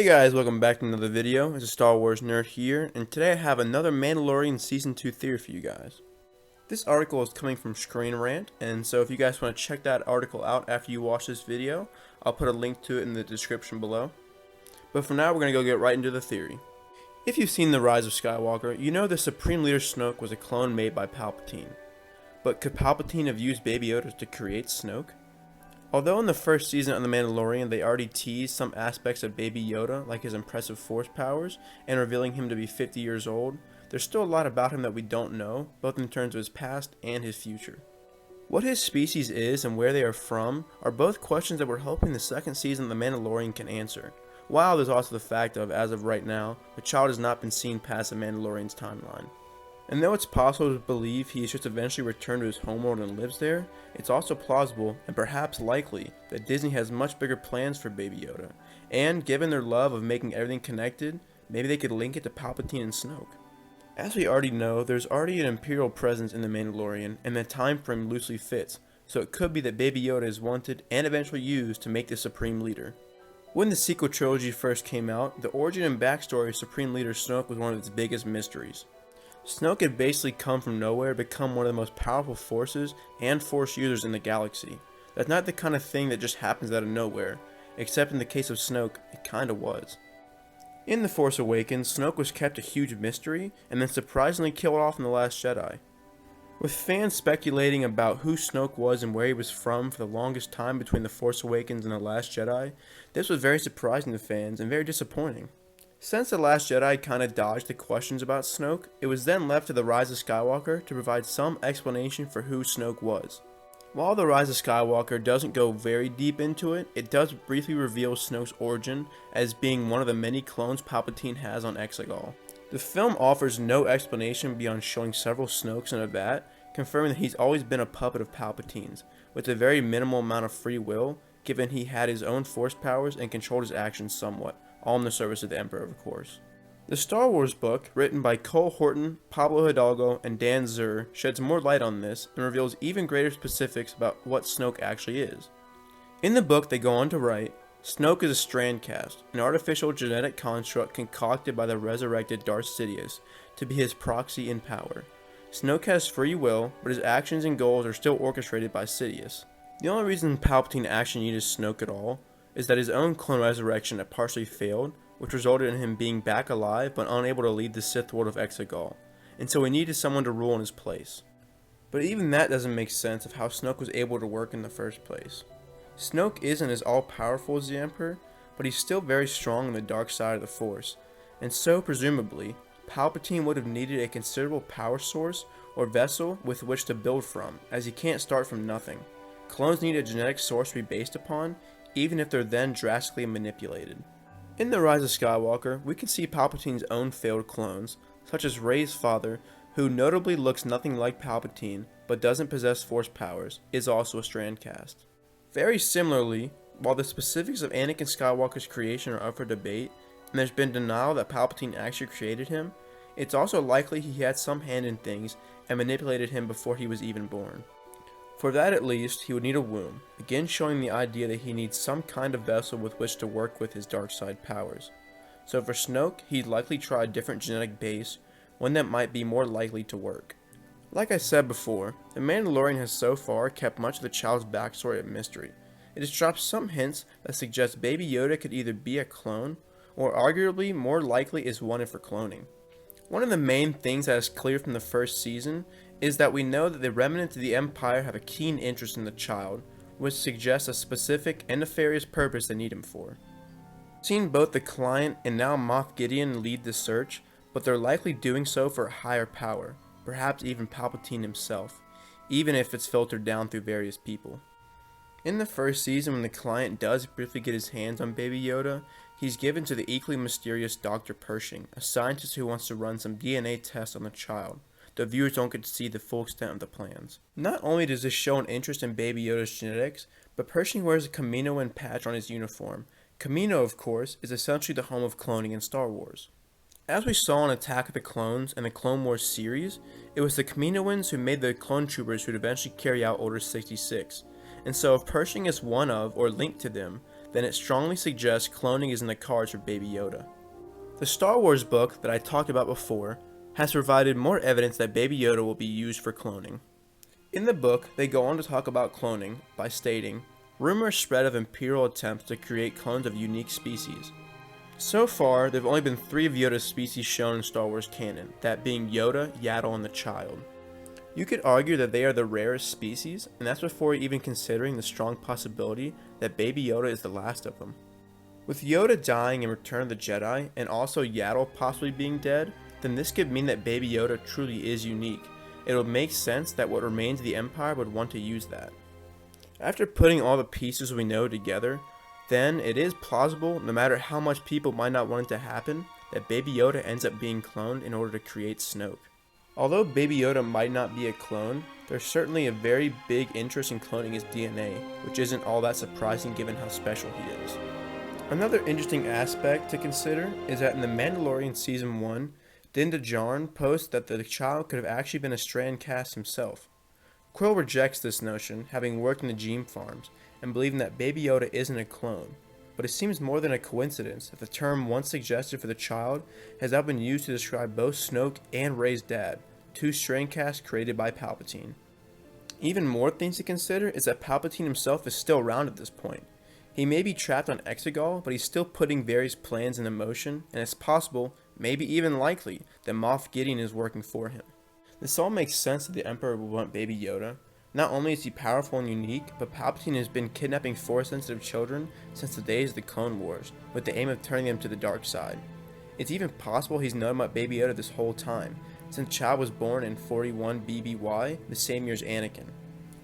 Hey guys, welcome back to another video. It's a Star Wars nerd here, and today I have another Mandalorian Season 2 theory for you guys. This article is coming from Screen Rant, and so if you guys want to check that article out after you watch this video, I'll put a link to it in the description below. But for now, we're going to go get right into the theory. If you've seen The Rise of Skywalker, you know the Supreme Leader Snoke was a clone made by Palpatine. But could Palpatine have used Baby Yoda to create Snoke? Although in the first season of The Mandalorian they already teased some aspects of Baby Yoda, like his impressive force powers, and revealing him to be 50 years old, there's still a lot about him that we don't know, both in terms of his past and his future. What his species is and where they are from are both questions that we're hoping the second season of The Mandalorian can answer, while there's also the fact of, as of right now, the child has not been seen past the Mandalorian's timeline. And though it's possible to believe he has just eventually returned to his homeworld and lives there, it's also plausible, and perhaps likely, that Disney has much bigger plans for Baby Yoda, and given their love of making everything connected, maybe they could link it to Palpatine and Snoke. As we already know, there's already an Imperial presence in The Mandalorian, and the time frame loosely fits, so it could be that Baby Yoda is wanted and eventually used to make the Supreme Leader. When the sequel trilogy first came out, the origin and backstory of Supreme Leader Snoke was one of its biggest mysteries. Snoke had basically come from nowhere to become one of the most powerful forces and force users in the galaxy. That's not the kind of thing that just happens out of nowhere, except in the case of Snoke, it kinda was. In The Force Awakens, Snoke was kept a huge mystery, and then surprisingly killed off in The Last Jedi. With fans speculating about who Snoke was and where he was from for the longest time between The Force Awakens and The Last Jedi, this was very surprising to fans and very disappointing. Since The Last Jedi kinda dodged the questions about Snoke, it was then left to The Rise of Skywalker to provide some explanation for who Snoke was. While The Rise of Skywalker doesn't go very deep into it, it does briefly reveal Snoke's origin as being one of the many clones Palpatine has on Exegol. The film offers no explanation beyond showing several Snokes in a vat, confirming that he's always been a puppet of Palpatine's, with a very minimal amount of free will, given he had his own force powers and controlled his actions somewhat, all in the service of the Emperor, of course. The Star Wars book, written by Cole Horton, Pablo Hidalgo, and Dan Zur, sheds more light on this and reveals even greater specifics about what Snoke actually is. In the book, they go on to write, Snoke is a Strandcast, an artificial genetic construct concocted by the resurrected Darth Sidious to be his proxy in power. Snoke has free will, but his actions and goals are still orchestrated by Sidious. The only reason Palpatine actually needed Snoke at all is that his own clone resurrection had partially failed, which resulted in him being back alive but unable to lead the Sith world of Exegol, and so he needed someone to rule in his place. But even that doesn't make sense of how Snoke was able to work in the first place. Snoke isn't as all-powerful as the Emperor, but he's still very strong on the dark side of the Force, and so presumably, Palpatine would have needed a considerable power source or vessel with which to build from, as he can't start from nothing. Clones need a genetic source to be based upon, even if they're then drastically manipulated. In The Rise of Skywalker, we can see Palpatine's own failed clones, such as Rey's father, who notably looks nothing like Palpatine, but doesn't possess force powers, is also a Strandcast. Very similarly, while the specifics of Anakin Skywalker's creation are up for debate, and there's been denial that Palpatine actually created him, it's also likely he had some hand in things and manipulated him before he was even born. For that at least, he would need a womb, again showing the idea that he needs some kind of vessel with which to work with his dark side powers. So for Snoke, he'd likely try a different genetic base, one that might be more likely to work. Like I said before, The Mandalorian has so far kept much of the child's backstory a mystery. It has dropped some hints that suggest Baby Yoda could either be a clone, or arguably more likely is wanted for cloning. One of the main things that is clear from the first season is that we know that the remnants of the Empire have a keen interest in the child, which suggests a specific and nefarious purpose they need him for. We've seen both the Client and now Moff Gideon lead the search, but they're likely doing so for a higher power, perhaps even Palpatine himself, even if it's filtered down through various people. In the first season, when the Client does briefly get his hands on Baby Yoda, he's given to the equally mysterious Dr. Pershing, a scientist who wants to run some DNA tests on the child. The viewers don't get to see the full extent of the plans. Not only does this show an interest in Baby Yoda's genetics, but Pershing wears a Kaminoan patch on his uniform. Kamino, of course, is essentially the home of cloning in Star Wars. As we saw in Attack of the Clones and the Clone Wars series, it was the Kaminoans who made the clone troopers who'd eventually carry out Order 66, and so if Pershing is one of or linked to them, then it strongly suggests cloning is in the cards for Baby Yoda. The Star Wars book that I talked about before has provided more evidence that Baby Yoda will be used for cloning. In the book, they go on to talk about cloning by stating, rumors spread of Imperial attempts to create clones of unique species. So far, there have only been 3 of Yoda's species shown in Star Wars canon, that being Yoda, Yaddle, and the Child. You could argue that they are the rarest species, and that's before even considering the strong possibility that Baby Yoda is the last of them. With Yoda dying in Return of the Jedi, and also Yaddle possibly being dead, then this could mean that Baby Yoda truly is unique. It would make sense that what remains of the Empire would want to use that. After putting all the pieces we know together, then it is plausible, no matter how much people might not want it to happen, that Baby Yoda ends up being cloned in order to create Snoke. Although Baby Yoda might not be a clone, there's certainly a very big interest in cloning his DNA, which isn't all that surprising given how special he is. Another interesting aspect to consider is that in The Mandalorian Season 1, Din Djarin posts that the child could have actually been a Strand cast himself. Quill rejects this notion, having worked in the Gene farms, and believing that Baby Yoda isn't a clone. But it seems more than a coincidence that the term once suggested for the child has now been used to describe both Snoke and Rey's dad, 2 Strand casts created by Palpatine. Even more things to consider is that Palpatine himself is still around at this point. He may be trapped on Exegol, but he's still putting various plans into motion, and it's possible, maybe even likely, that Moff Gideon is working for him. This all makes sense that the Emperor would want Baby Yoda. Not only is he powerful and unique, but Palpatine has been kidnapping Force-sensitive children since the days of the Clone Wars, with the aim of turning them to the dark side. It's even possible he's known about Baby Yoda this whole time, since Child was born in 41 BBY, the same year as Anakin.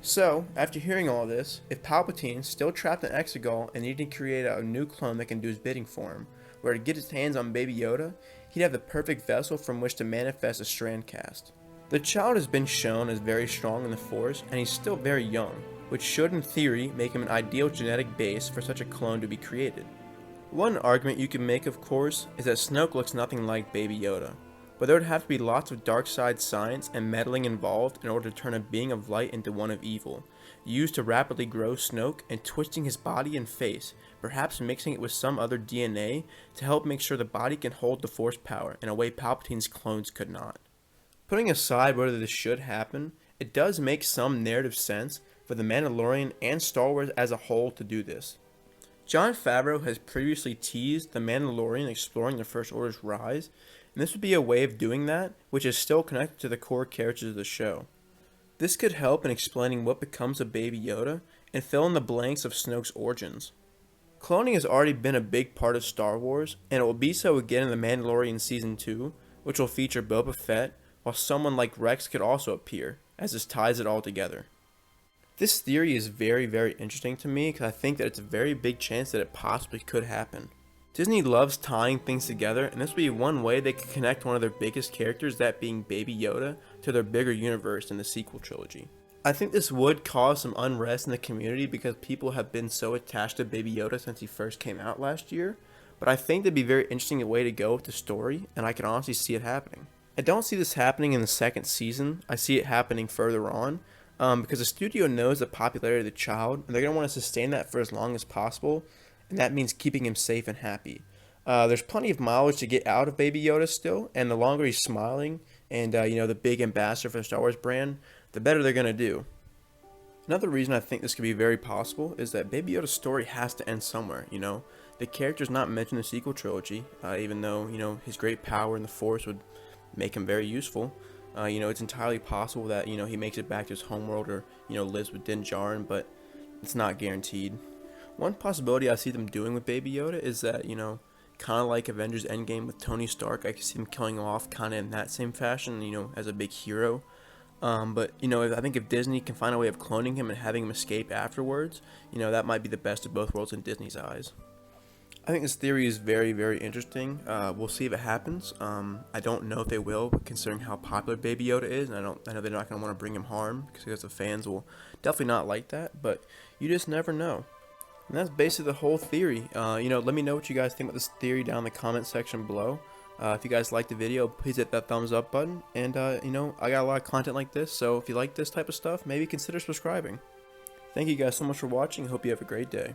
So, after hearing all this, if Palpatine, still trapped in Exegol and needing to create a new clone that can do his bidding for him, were to get his hands on Baby Yoda, he'd have the perfect vessel from which to manifest a Strand cast. The child has been shown as very strong in the Force, and he's still very young, which should in theory make him an ideal genetic base for such a clone to be created. One argument you can make, of course, is that Snoke looks nothing like Baby Yoda, but there would have to be lots of dark side science and meddling involved in order to turn a being of light into one of evil, used to rapidly grow Snoke and twisting his body and face, perhaps mixing it with some other DNA to help make sure the body can hold the Force power in a way Palpatine's clones could not. Putting aside whether this should happen, it does make some narrative sense for The Mandalorian and Star Wars as a whole to do this. Jon Favreau has previously teased The Mandalorian exploring the First Order's rise, and this would be a way of doing that, which is still connected to the core characters of the show. This could help in explaining what becomes of Baby Yoda, and fill in the blanks of Snoke's origins. Cloning has already been a big part of Star Wars, and it will be so again in The Mandalorian Season 2, which will feature Boba Fett, while someone like Rex could also appear, as this ties it all together. This theory is very, very interesting to me because I think that it's a very big chance that it possibly could happen. Disney loves tying things together, and this would be one way they could connect one of their biggest characters, that being Baby Yoda, to their bigger universe in the sequel trilogy. I think this would cause some unrest in the community because people have been so attached to Baby Yoda since he first came out last year, but I think that'd be a very interesting way to go with the story, and I can honestly see it happening. I don't see this happening in the second season. I see it happening further on, because the studio knows the popularity of the child, and they're going to want to sustain that for as long as possible, and that means keeping him safe and happy. There's plenty of mileage to get out of Baby Yoda still, and the longer he's smiling, and the big ambassador for the Star Wars brand, the better they're going to do. Another reason I think this could be very possible is that Baby Yoda's story has to end somewhere, The character's not mentioned in the sequel trilogy, even though, his great power in the Force would make him very useful. It's entirely possible that, he makes it back to his homeworld or, lives with Din Djarin, but it's not guaranteed. One possibility I see them doing with Baby Yoda is that, kind of like Avengers Endgame with Tony Stark, I can see him killing him off kind of in that same fashion, as a big hero. But, I think if Disney can find a way of cloning him and having him escape afterwards, that might be the best of both worlds in Disney's eyes. I think this theory is very, very interesting. We'll see if it happens. I don't know if they will, considering how popular Baby Yoda is, and I know they're not going to want to bring him harm, because the fans will definitely not like that, but you just never know. And that's basically the whole theory. Let me know what you guys think about this theory down in the comment section below. If you guys liked the video, please hit that thumbs up button, and I got a lot of content like this, so if you like this type of stuff, maybe consider subscribing. Thank you guys so much for watching. Hope you have a great day.